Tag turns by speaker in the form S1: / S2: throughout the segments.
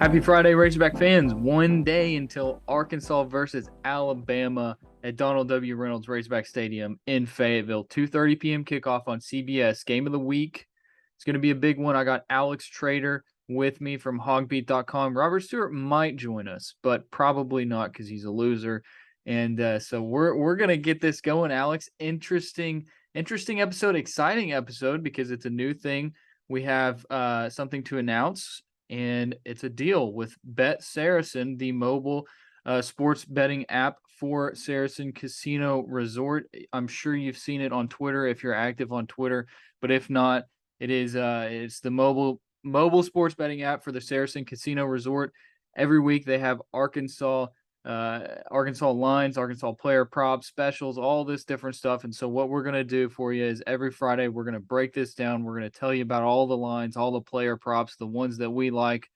S1: Happy Friday, Razorback fans. One day until Arkansas versus Alabama at Donald W. Reynolds Razorback Stadium in Fayetteville. 2:30 p.m. kickoff on CBS. Game of the week. It's going to be a big one. I got Alex Trader with me from HawgBeat.com. Robert Stewart might join us, but probably not because he's a loser. And so we're going to get this going, Alex. Interesting episode, exciting episode because it's a new thing. We have something to announce, and it's a deal with BetSaracen, the mobile sports betting app for Saracen Casino Resort. I'm sure you've seen it on Twitter if you're active on Twitter, but if not, it's the mobile sports betting app for the Saracen Casino Resort. Every week they have Arkansas lines, Arkansas player props, specials, all this different stuff. And so what we're going to do for you is every Friday, we're going to break this down. We're going to tell you about all the lines, all the player props, the ones that we like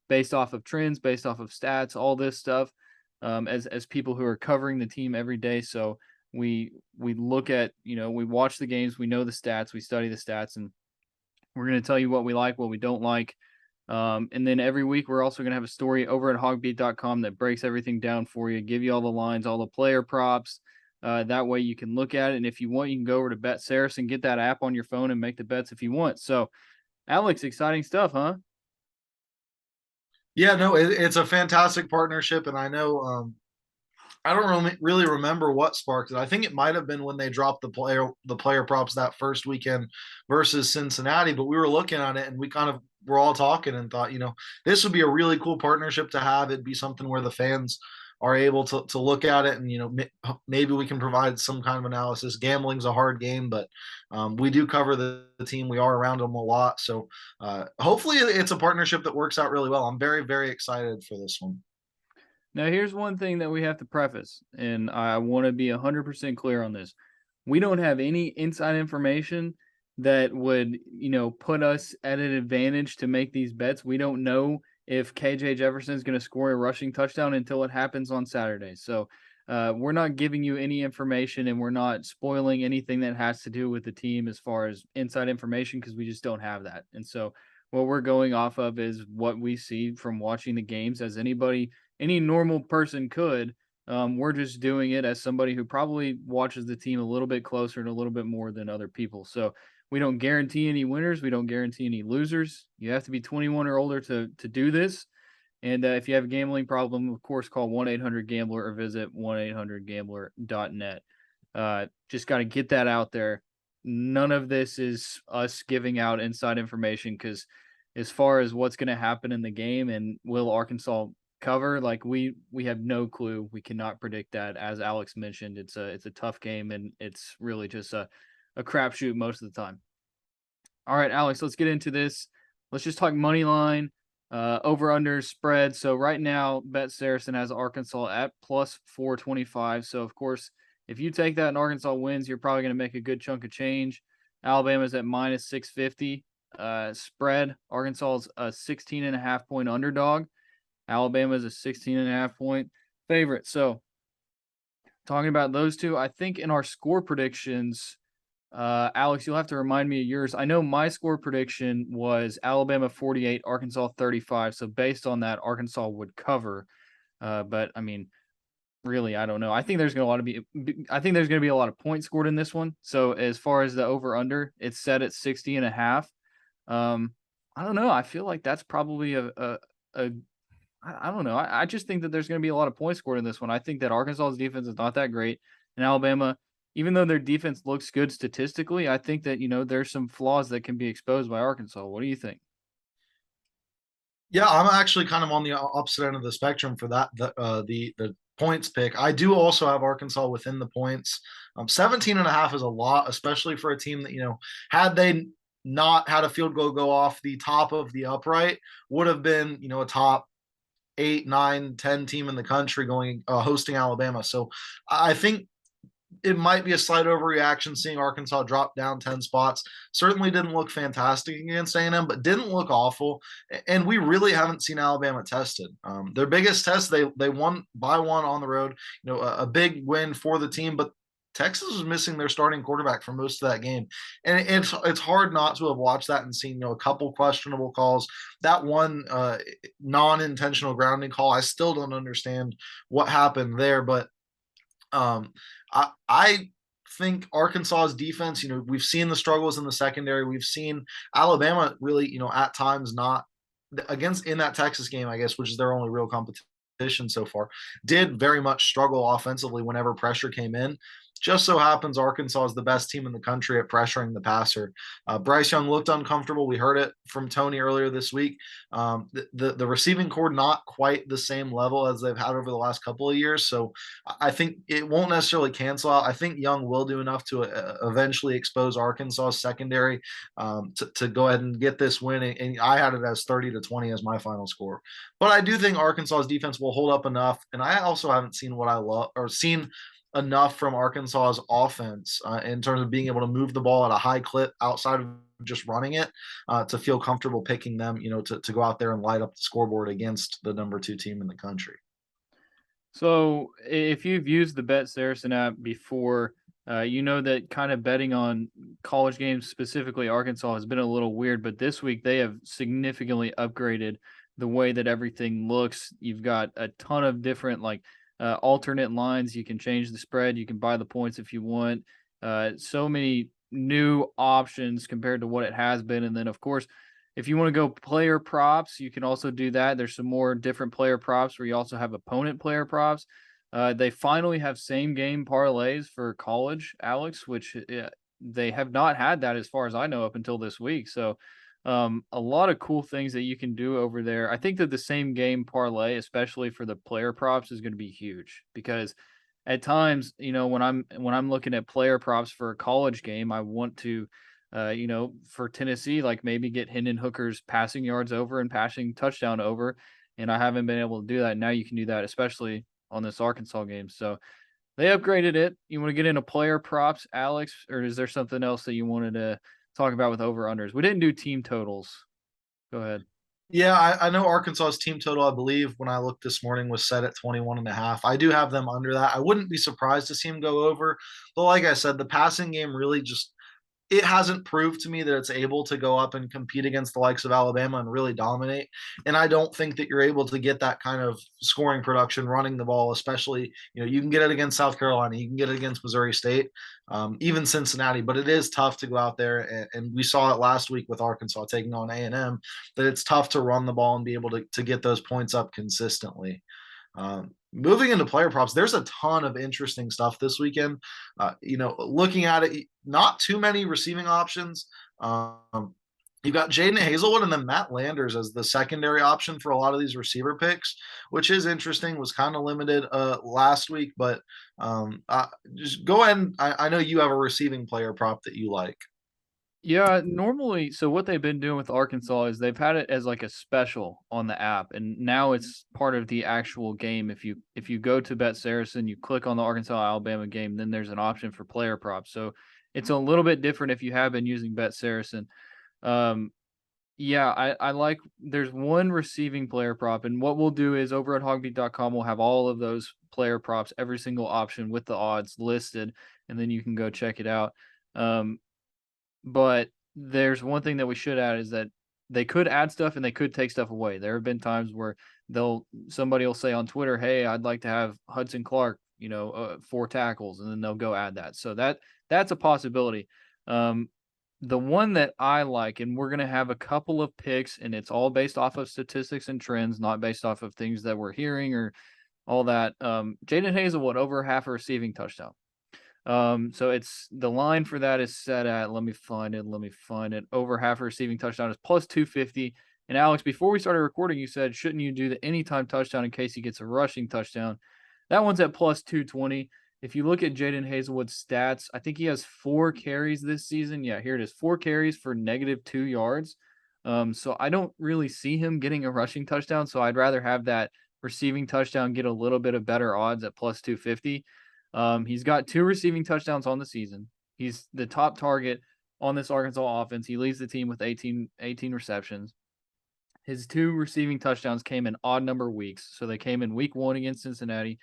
S1: based off of trends, based off of stats, all this stuff, as people who are covering the team every day. So we look at, we watch the games, we know the stats, we study the stats, and we're going to tell you what we like, what we don't like. And then every week, we're also going to have a story over at HawgBeat.com that breaks everything down for you, give you all the lines, all the player props. That way you can look at it. And if you want, you can go over to BetSaracen, get that app on your phone and make the bets if you want. So, Alex, exciting stuff, huh?
S2: Yeah, no, it's a fantastic partnership, and I know I don't really remember what sparked it. I think it might have been when they dropped the player props that first weekend versus Cincinnati. But we were looking at it, and we kind of were all talking and thought, this would be a really cool partnership to have. It'd be something where the fans are able to look at it, and maybe we can provide some kind of analysis. Gambling's a hard game, but we do cover the team. We are around them a lot, so hopefully it's a partnership that works out really well. I'm very, very excited for this one.
S1: Now, here's one thing that we have to preface, and I want to be 100% clear on this. We don't have any inside information that would, put us at an advantage to make these bets. We don't know if KJ Jefferson is going to score a rushing touchdown until it happens on Saturday. So we're not giving you any information, and we're not spoiling anything that has to do with the team as far as inside information because we just don't have that. And so what we're going off of is what we see from watching the games, as any normal person could. We're just doing it as somebody who probably watches the team a little bit closer and a little bit more than other people. So we don't guarantee any winners. We don't guarantee any losers. You have to be 21 or older to do this. And if you have a gambling problem, of course, call 1-800-GAMBLER or visit 1-800-GAMBLER.net. Just got to get that out there. None of this is us giving out inside information because as far as what's going to happen in the game and will Arkansas cover, like we have no clue. We cannot predict that. As Alex mentioned, it's a tough game, and it's really just a crapshoot most of the time. All right, Alex, let's get into this. Let's just talk money line, over under spread. So right now, BetSaracen has Arkansas at plus 425. So of course, if you take that and Arkansas wins, you're probably going to make a good chunk of change. Alabama's at minus 650. Spread. Arkansas's a 16.5 point underdog. Alabama is a 16.5 point favorite. So talking about those two, I think in our score predictions, Alex, you'll have to remind me of yours. I know my score prediction was Alabama 48, Arkansas 35. So based on that, Arkansas would cover. But I mean, really, I don't know. I think there's going to be a lot of points scored in this one. So as far as the over under, it's set at 60.5. I don't know. I feel like that's probably I don't know. I just think that there's going to be a lot of points scored in this one. I think that Arkansas's defense is not that great, and Alabama, even though their defense looks good statistically, I think that there's some flaws that can be exposed by Arkansas. What do you think?
S2: Yeah, I'm actually kind of on the opposite end of the spectrum for that. The points pick. I do also have Arkansas within the points. 17 and a half is a lot, especially for a team that, had they not had a field goal go off the top of the upright, would have been, a top 8, 9, 10 team in the country going hosting Alabama. So I think it might be a slight overreaction seeing Arkansas drop down 10 spots. Certainly didn't look fantastic against A&M, but didn't look awful. And we really haven't seen Alabama tested. Their biggest test, they won by one on the road, a big win for the team, but Texas was missing their starting quarterback for most of that game, and it's hard not to have watched that and seen a couple questionable calls. That one non-intentional grounding call, I still don't understand what happened there, but I think Arkansas's defense. We've seen the struggles in the secondary. We've seen Alabama really, at times not against in that Texas game, I guess, which is their only real competition so far, did very much struggle offensively whenever pressure came in. Just so happens Arkansas is the best team in the country at pressuring the passer. Bryce Young looked uncomfortable. We heard it from Tony earlier this week. The receiving core not quite the same level as they've had over the last couple of years. So I think it won't necessarily cancel out. I think Young will do enough to eventually expose Arkansas's secondary to go ahead and get this win. And I had it as 30-20 as my final score. But I do think Arkansas's defense will hold up enough. And I also haven't seen what I love or seen enough from Arkansas's offense in terms of being able to move the ball at a high clip outside of just running it to feel comfortable picking them, to go out there and light up the scoreboard against the number 2 team in the country.
S1: So if you've used the BetSaracen app before, you know that kind of betting on college games, specifically Arkansas, has been a little weird, but this week they have significantly upgraded the way that everything looks. You've got a ton of different alternate lines. You can change the spread. You can buy the points if you want. So many new options compared to what it has been. And then, of course, if you want to go player props, you can also do that. There's some more different player props where you also have opponent player props. They finally have same game parlays for college, Alex, which they have not had that as far as I know up until this week. So a lot of cool things that you can do over there. I think that the same game parlay, especially for the player props, is going to be huge because at times, when I'm looking at player props for a college game, I want to, for Tennessee, like maybe get Hendon Hooker's passing yards over and passing touchdown over, and I haven't been able to do that. Now you can do that, especially on this Arkansas game. So they upgraded it. You want to get into player props, Alex, or is there something else that you wanted to talk about with over-unders? We didn't do team totals. Go ahead.
S2: Yeah, I know Arkansas's team total, I believe, when I looked this morning, was set at 21.5. I do have them under that. I wouldn't be surprised to see them go over. But like I said, the passing game really just it hasn't proved to me that it's able to go up and compete against the likes of Alabama and really dominate. And I don't think that you're able to get that kind of scoring production running the ball, especially, you can get it against South Carolina, you can get it against Missouri State, even Cincinnati, but it is tough to go out there. And we saw it last week with Arkansas taking on A&M, that it's tough to run the ball and be able to get those points up consistently. Moving into player props, there's a ton of interesting stuff this weekend. Looking at it, not too many receiving options. You've got Jaden Hazelwood and then Matt Landers as the secondary option for a lot of these receiver picks, which is interesting. Was kind of limited last week, but just go ahead and I know you have a receiving player prop that you like.
S1: Yeah, normally, so what they've been doing with Arkansas is they've had it as like a special on the app, and now it's part of the actual game. If you go to BetSaracen, you click on the Arkansas Alabama game, then there's an option for player props. So it's a little bit different if you have been using BetSaracen. Yeah, I like there's one receiving player prop, and what we'll do is over at HawgBeat.com, we'll have all of those player props, every single option with the odds listed, and then you can go check it out. But there's one thing that we should add is that they could add stuff and they could take stuff away. There have been times where somebody will say on Twitter, "Hey, I'd like to have Hudson Clark, 4 tackles," and then they'll go add that. So that's a possibility. The one that I like, and we're gonna have a couple of picks, and it's all based off of statistics and trends, not based off of things that we're hearing or all that. Jaden Hazelwood over half a receiving touchdown. So it's the line for that is set at, let me find it. Over half a receiving touchdown is plus 250. And Alex, before we started recording, you said, shouldn't you do the anytime touchdown in case he gets a rushing touchdown? That one's at plus 220. If you look at Jaden Hazelwood's stats, I think he has 4 carries this season. Yeah, here it is. 4 carries for -2 yards. So I don't really see him getting a rushing touchdown. So I'd rather have that receiving touchdown get a little bit of better odds at plus 250. He's got 2 receiving touchdowns on the season. He's the top target on this Arkansas offense. He leads the team with 18 receptions. His 2 receiving touchdowns came in odd number weeks. So they came in week 1 against Cincinnati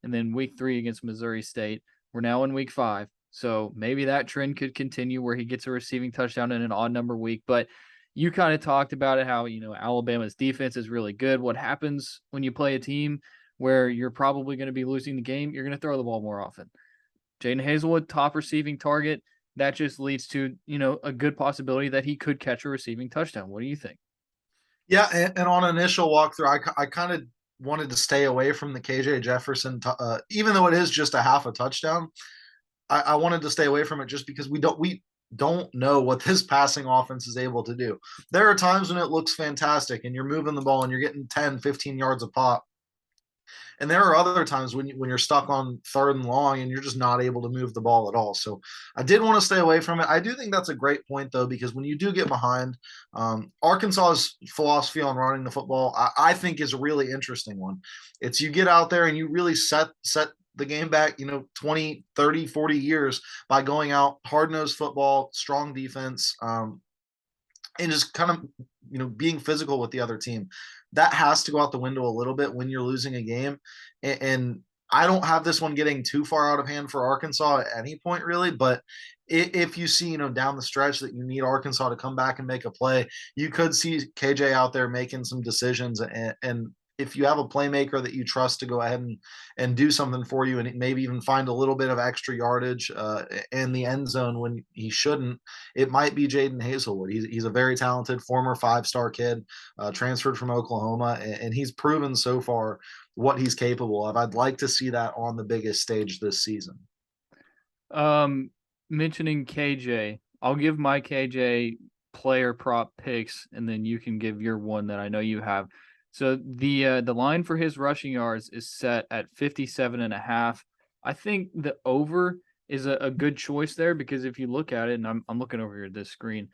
S1: and then week 3 against Missouri State. We're now in week 5. So maybe that trend could continue where he gets a receiving touchdown in an odd number week. But you kind of talked about it, how, Alabama's defense is really good. What happens when you play a team where you're probably going to be losing the game? You're going to throw the ball more often. Jaden Hazelwood, top receiving target. That just leads to, a good possibility that he could catch a receiving touchdown. What do you think?
S2: Yeah, and on initial walkthrough, I kind of wanted to stay away from the KJ Jefferson, even though it is just a half a touchdown. I wanted to stay away from it just because we don't know what this passing offense is able to do. There are times when it looks fantastic and you're moving the ball and you're getting 10, 15 yards a pop. And there are other times when you're stuck on 3rd and long and you're just not able to move the ball at all. So I did want to stay away from it. I do think that's a great point though, because when you do get behind, Arkansas's philosophy on running the football, I think is a really interesting one. It's you get out there and you really set the game back, 20, 30, 40 years by going out hard-nosed football, strong defense, and just kind of being physical with the other team. That has to go out the window a little bit when you're losing a game. And I don't have this one getting too far out of hand for Arkansas at any point really, but if you see down the stretch that you need Arkansas to come back and make a play, you could see KJ out there making some decisions. And if you have a playmaker that you trust to go ahead and do something for you and maybe even find a little bit of extra yardage in the end zone when he shouldn't, it might be Jaden Hazelwood. He's a very talented former 5-star kid, transferred from Oklahoma, and he's proven so far what he's capable of. I'd like to see that on the biggest stage this season.
S1: Mentioning KJ, I'll give my KJ player prop picks, and then you can give your one that I know you have. So the line for his rushing yards is set at 57.5. I think the over is a good choice there, because if you look at it, and I'm looking over here at this screen,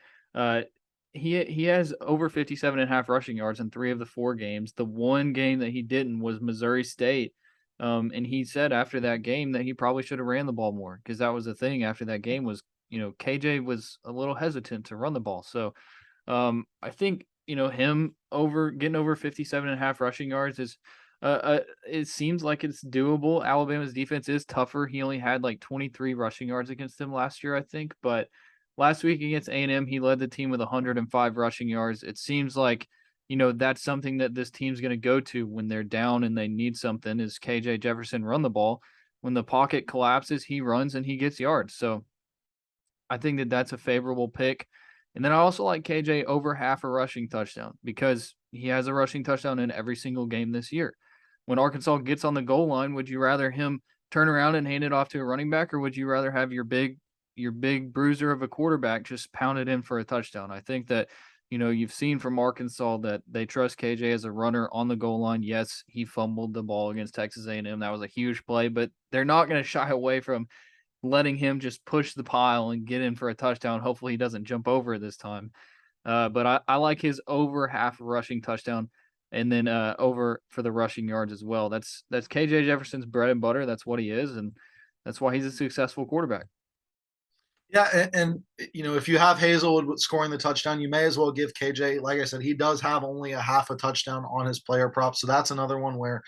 S1: he has over 57.5 rushing yards in 3 of the 4 games. The one game that he didn't was Missouri State. And he said after that game that he probably should have ran the ball more, because that was the thing after that game was, KJ was a little hesitant to run the ball. So I think, him getting over 57.5 rushing yards is, it seems like it's doable. Alabama's defense is tougher. He only had like 23 rushing yards against them last year, I think. But last week against A&M, he led the team with 105 rushing yards. It seems like, that's something that this team's going to go to when they're down and they need something, is KJ Jefferson run the ball. When the pocket collapses, he runs and he gets yards. So I think that that's a favorable pick. And then I also like KJ over half a rushing touchdown, because he has a rushing touchdown in every single game this year. When Arkansas gets on the goal line, would you rather him turn around and hand it off to a running back, or would you rather have your big bruiser of a quarterback just pound it in for a touchdown? I think that, you've seen from Arkansas that they trust KJ as a runner on the goal line. Yes, he fumbled the ball against Texas A&M. That was a huge play, but they're not going to shy away from letting him just push the pile and get in for a touchdown. Hopefully he doesn't jump over it this time. But I like his over half rushing touchdown, and then over for the rushing yards as well. That's KJ Jefferson's bread and butter. That's what he is, and that's why he's a successful quarterback.
S2: Yeah, and if you have Hazelwood scoring the touchdown, you may as well give KJ. Like I said, he does have only a half a touchdown on his player prop, so that's another one where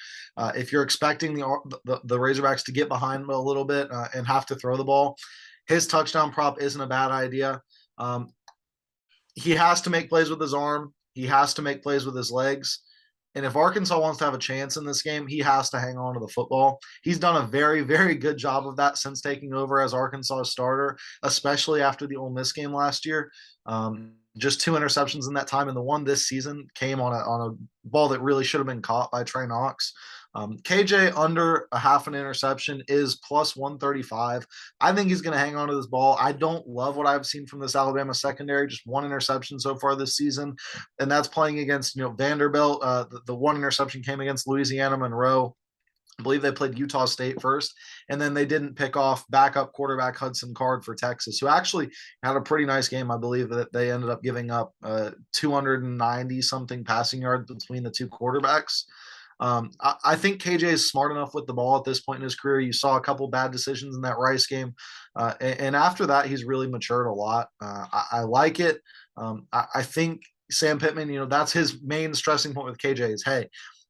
S2: if you're expecting the Razorbacks to get behind a little bit and have to throw the ball, his touchdown prop isn't a bad idea. He has to make plays with his arm. He has to make plays with his legs. And if Arkansas wants to have a chance in this game, he has to hang on to the football. He's done a very, very good job of that since taking over as Arkansas starter, especially after the Ole Miss game last year. Just 2 interceptions in that time, and the one this season came on a ball that really should have been caught by Trey Knox. KJ under a half an interception is plus 135. I think he's going to hang on to this ball. I don't love what I've seen from this Alabama secondary. Just 1 interception so far this season, and that's playing against Vanderbilt. The 1 interception came against Louisiana Monroe. I believe they played Utah State first, and then they didn't pick off backup quarterback Hudson Card for Texas, who actually had a pretty nice game. I believe that they ended up giving up 290 something passing yards between the 2 quarterbacks. I think KJ is smart enough with the ball at this point in his career. You saw a couple bad decisions in that Rice game. And after that, he's really matured a lot. I like it. I think Sam Pittman, that's his main stressing point with KJ is, hey,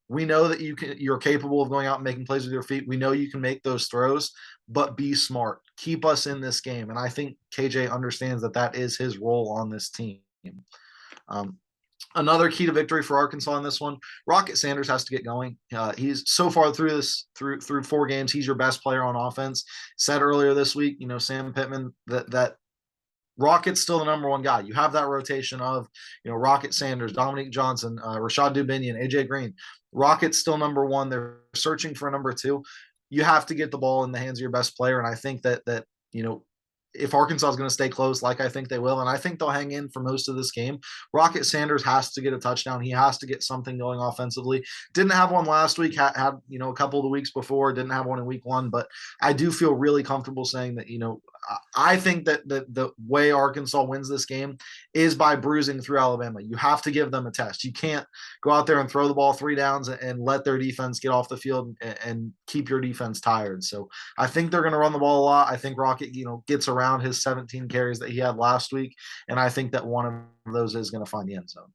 S2: we know that you're capable of going out and making plays with your feet. We know you can make those throws, but be smart. Keep us in this game. And I think KJ understands that that is his role on this team. Um, Another key to victory for Arkansas in this one, Rocket Sanders has to get going. He's so far through 4 games, he's your best player on offense. Said earlier this week, Sam Pittman, that Rocket's still the number one guy. You have that rotation of, Rocket Sanders, Dominique Johnson, Rashad Dubinion, AJ Green. Rocket's still number one. They're searching for a number 2. You have to get the ball in the hands of your best player, and I think that if Arkansas is going to stay close, like I think they will, and I think they'll hang in for most of this game, Rocket Sanders has to get a touchdown. He has to get something going offensively. Didn't have one last week, had a couple of the weeks before, didn't have one in week 1, but I do feel really comfortable saying that, I think that the way Arkansas wins this game is by bruising through Alabama. You have to give them a test. You can't go out there and throw the ball 3 downs and let their defense get off the field and keep your defense tired. So I think they're going to run the ball a lot. I think Rocket, gets around his 17 carries that he had last week, and I think that one of those is going to find the end zone.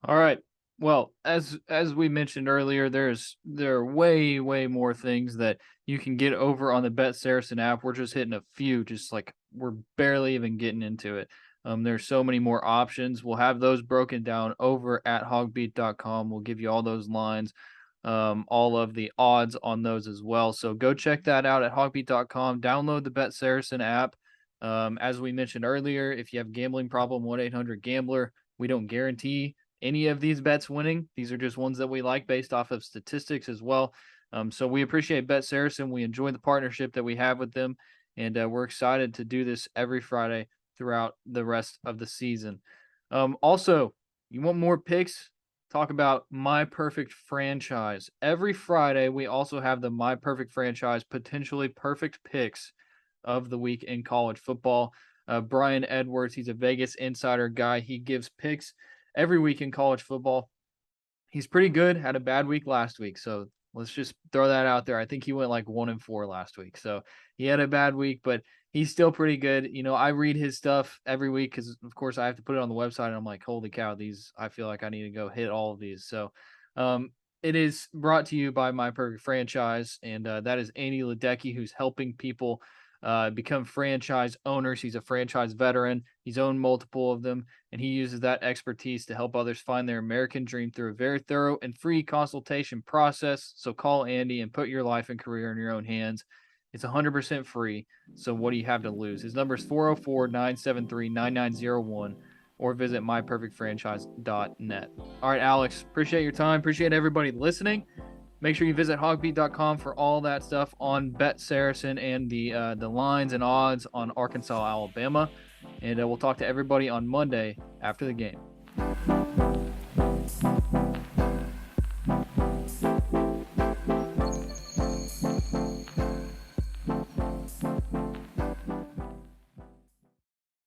S1: All right. Well, as we mentioned earlier, there are way more things that you can get over on the BetSaracen app. We're just hitting a few, just like we're barely even getting into it. There's so many more options. We'll have those broken down over at HawgBeat.com. We'll give you all those lines, all of the odds on those as well. So go check that out at HawgBeat.com. Download the BetSaracen app. As we mentioned earlier, if you have a gambling problem, 1-800-GAMBLER. We don't guarantee any of these bets winning. These are just ones that we like based off of statistics as well. So we appreciate BetSaracen. We enjoy the partnership that we have with them, and we're excited to do this every Friday throughout the rest of the season. Also, you want more picks? Talk about My Perfect Franchise. Every Friday, we also have the My Perfect Franchise, potentially perfect picks of the week in college football. Brian Edwards, he's a Vegas insider guy. He gives picks every week in college football. He's pretty good. Had a bad week last week, so let's just throw that out there. I think he went like 1-4 last week, so he had a bad week, but he's still pretty good. I read his stuff every week because, of course, I have to put it on the website, and I'm like, holy cow, I feel like I need to go hit all of these. So it is brought to you by My Perfect Franchise, and that is Andy Luedecke, who's helping people become franchise owners. He's a franchise veteran. He's owned multiple of them, and he uses that expertise to help others find their American dream through a very thorough and free consultation process. So call Andy and put your life and career in your own hands. It's 100% free. So what do you have to lose? His number is 404-973-9901, or visit myperfectfranchise.net. All right, Alex, appreciate your time. Appreciate everybody listening. Make sure you visit HawgBeat.com for all that stuff on BetSaracen and the lines and odds on Arkansas, Alabama. And we'll talk to everybody on Monday after the game.